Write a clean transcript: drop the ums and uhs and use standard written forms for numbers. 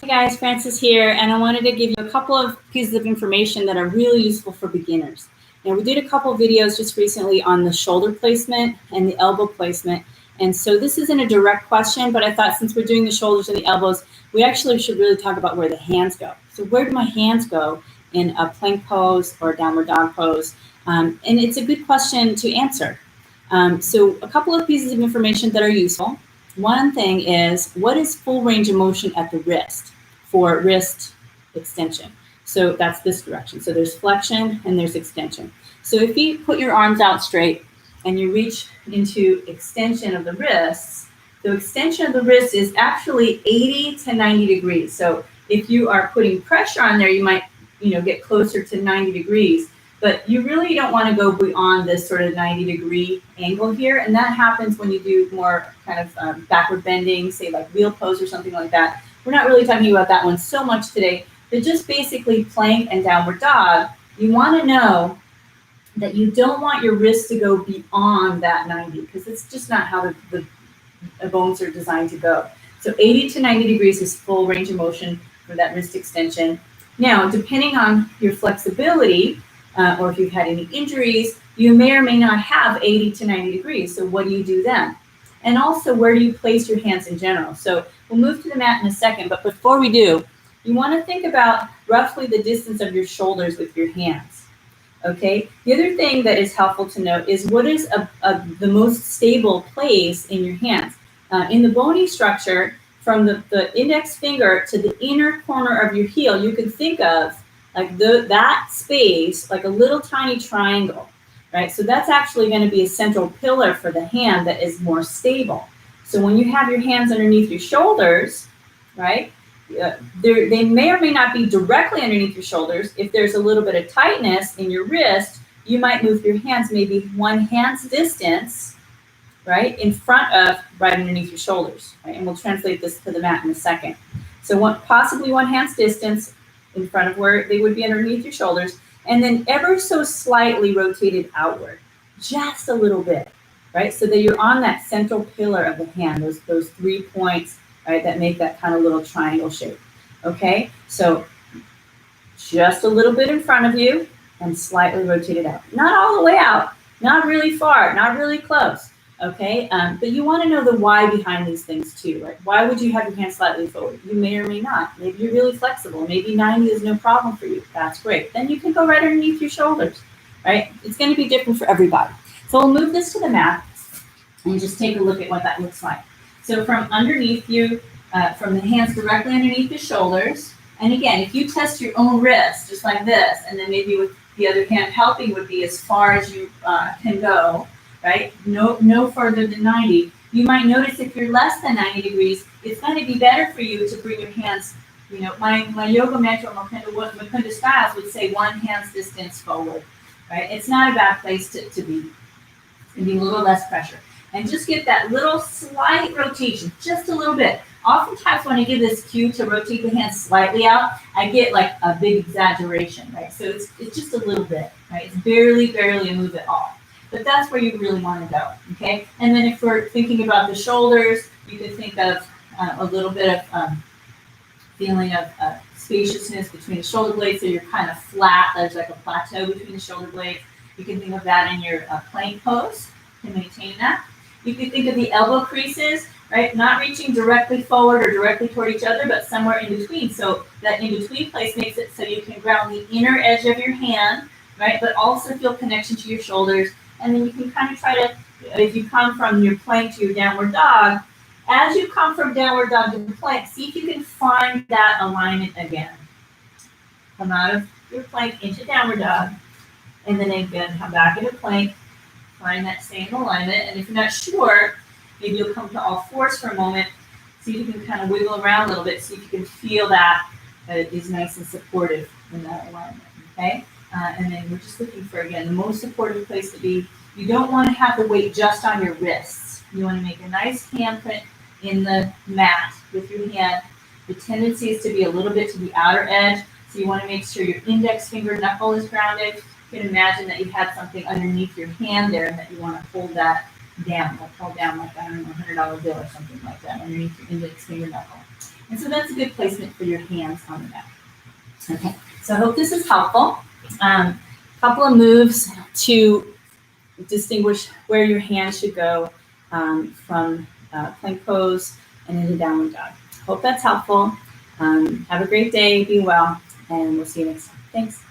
Hey guys, Francis here, and I wanted to give you a couple of pieces of information that are really useful for beginners. Now, we did a couple of videos just recently on the shoulder placement and the elbow placement, and so this isn't a direct question, but I thought since we're doing the shoulders and the elbows, we actually should really talk about where the hands go. So where do my hands go in a plank pose or a downward dog pose? And it's a good question to answer. So a couple of pieces of information that are useful. One thing is, what is full range of motion at the wrist for wrist extension? So that's this direction. So there's flexion and there's extension. So if you put your arms out straight and you reach into extension of the wrists, the extension of the wrist is actually 80 to 90 degrees. So if you are putting pressure on there, you might, get closer to 90 degrees. But you really don't want to go beyond this sort of 90-degree angle here. And that happens when you do more kind of backward bending, say like wheel pose or something like that. We're not really talking about that one so much today, but just basically plank and downward dog, you want to know that you don't want your wrists to go beyond that 90 because it's just not how the bones are designed to go. So 80 to 90 degrees is full range of motion for that wrist extension. Now, depending on your flexibility, or if you've had any injuries, you may or may not have 80 to 90 degrees. So what do you do then? And also, where do you place your hands in general? So we'll move to the mat in a second, but before we do, you want to think about roughly the distance of your shoulders with your hands. Okay. The other thing that is helpful to note is what is the most stable place in your hands. In the bony structure, from the index finger to the inner corner of your heel, you can think of like that space, like a little tiny triangle, right? So that's actually going to be a central pillar for the hand that is more stable. So when you have your hands underneath your shoulders, right, they may or may not be directly underneath your shoulders. If there's a little bit of tightness in your wrist, you might move your hands maybe one hand's distance, right, in front of, right underneath your shoulders, right? And we'll translate this to the mat in a second. So possibly one hand's distance in front of where they would be underneath your shoulders, and then ever so slightly rotated outward, just a little bit, right? So that you're on that central pillar of the hand, those 3 points, right, that make that kind of little triangle shape, okay? So just a little bit in front of you and slightly rotated out. Not all the way out, not really far, not really close. Okay, but you want to know the why behind these things too, right? Why would you have your hands slightly forward? You may or may not. Maybe you're really flexible. Maybe 90 is no problem for you. That's great. Then you can go right underneath your shoulders, right? It's going to be different for everybody. So we'll move this to the mat and just take a look at what that looks like. So from underneath you, from the hands directly underneath the shoulders, and again, if you test your own wrist, just like this, and then maybe with the other hand helping would be as far as you can go, right? No further than 90. You might notice if you're less than 90 degrees, it's going to be better for you to bring your hands, my yoga mentor, Mukunda Styles would say one hand's distance forward, right? It's not a bad place to be. It's going to be a little less pressure. And just get that little slight rotation, just a little bit. Oftentimes when I give this cue to rotate the hands slightly out, I get like a big exaggeration, right? So it's just a little bit, right? It's barely a move at all. But that's where you really want to go, okay? And then if we're thinking about the shoulders, you can think of a little bit of feeling of spaciousness between the shoulder blades, so you're kind of flat. There's like a plateau between the shoulder blades. You can think of that in your plank pose to maintain that. You can think of the elbow creases, right? Not reaching directly forward or directly toward each other, but somewhere in between. So that in between place makes it so you can ground the inner edge of your hand, right? But also feel connection to your shoulders. And then you can kind of try to, if you come from your plank to your downward dog, as you come from downward dog to plank, see if you can find that alignment again. Come out of your plank into downward dog, and then again, come back into plank, find that same alignment. And if you're not sure, maybe you'll come to all fours for a moment, see if you can kind of wiggle around a little bit, see if you can feel that it is nice and supportive in that alignment, okay? And then we're just looking for, again, the most supportive place to be. You don't want to have the weight just on your wrists. You want to make a nice handprint in the mat with your hand. The tendency is to be a little bit to the outer edge, so you want to make sure your index finger knuckle is grounded. You can imagine that you had something underneath your hand there and that you want to hold that down, like hold down like, I don't know, $100 bill or something like that underneath your index finger knuckle. And so that's a good placement for your hands on the mat. Okay, so I hope this is helpful. Couple of moves to distinguish where your hands should go from plank pose and into downward dog. Hope that's helpful. Have a great day, be well, and we'll see you next time. Thanks.